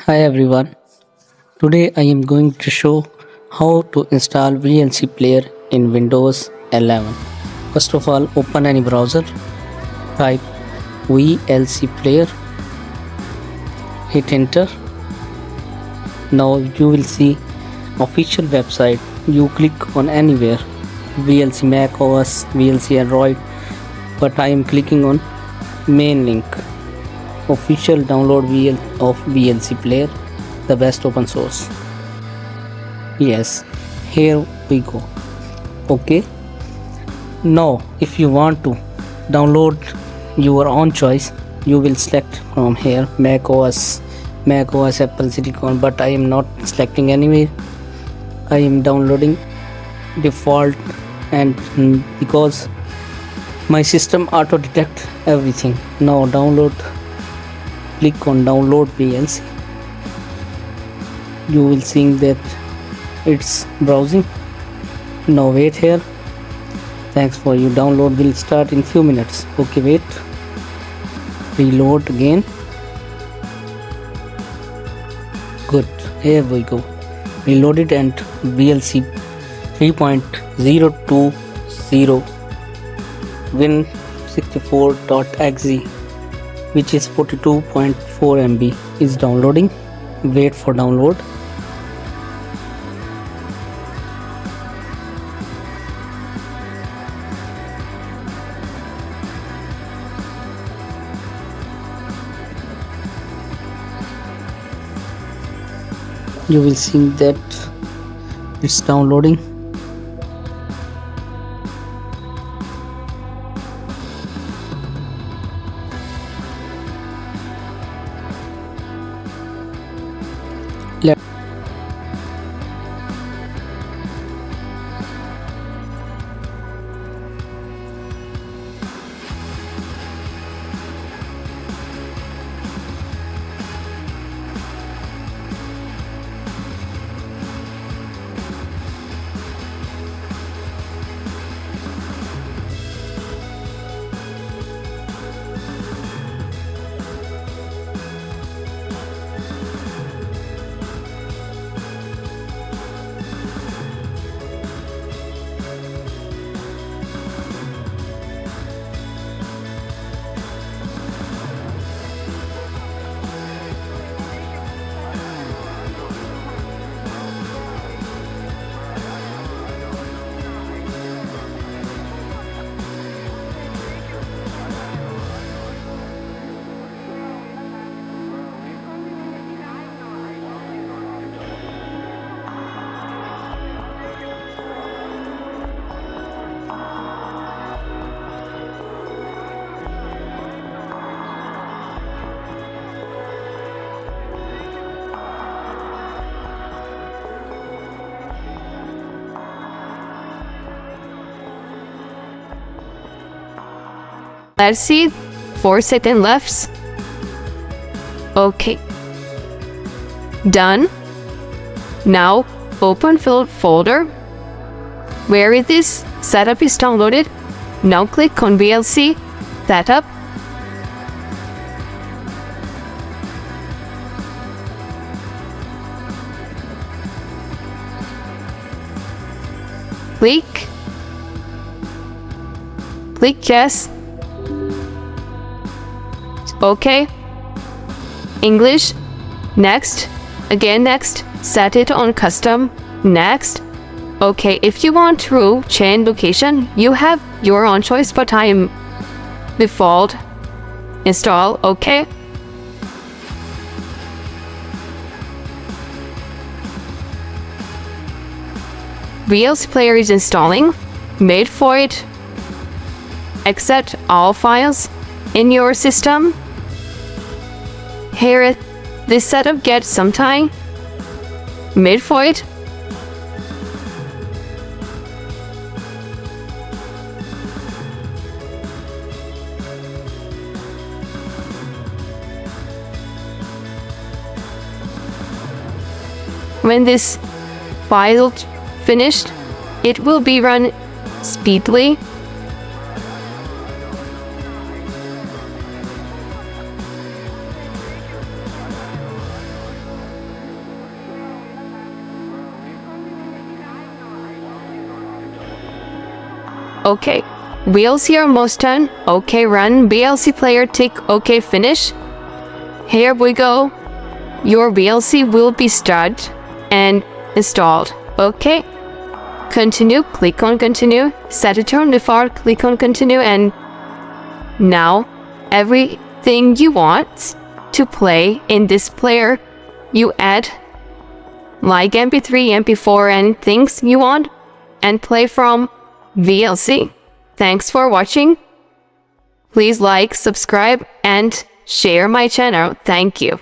Hi everyone. Today I am going to show how to install VLC player in Windows 11. First of all, open any browser, type VLC player, hit enter. Now you will see official website. You click on anywhere, VLC Mac OS, VLC Android, but I am clicking on main link. Official download of VLC player, the best open source. Yes, here we go. Okay, now if you want to download your own choice, you will select from here Mac OS, Apple Silicon, but I am not selecting anyway. I am downloading default, and because my system auto detect everything. Now download, click on download VLC. You will see that it's browsing. Now wait here. Thanks for you. Download will start in few minutes. Okay, wait. Reload again. Good. Here we go. Reloaded and VLC 3.020 win64.exe, which is 42.4 MB, is downloading. Wait for download. You will see that it's downloading. Let Let's see. 4 seconds left. Okay. Done. Now open folder. Where is this setup is downloaded. Now click on VLC setup. Click yes. Okay. English. Next. Again next. Set it on custom. Next. Okay, if you want to change location, you have your own choice, but I am default. Install. Okay. VLC player is installing. Made for it. Accept all files in your system. Here, this setup gets some time. Made for it. When this file finished, it will be run speedily. Okay. VLC almost done. Okay, run. VLC player tick. Okay, finish. Here we go. Your VLC will be started and installed. Okay. Continue. Click on continue. Set it to on default. Click on continue, and now everything you want to play in this player, you add like MP3, MP4, and things you want and play from VLC. Thanks for watching. Please like, subscribe, and share my channel. Thank you.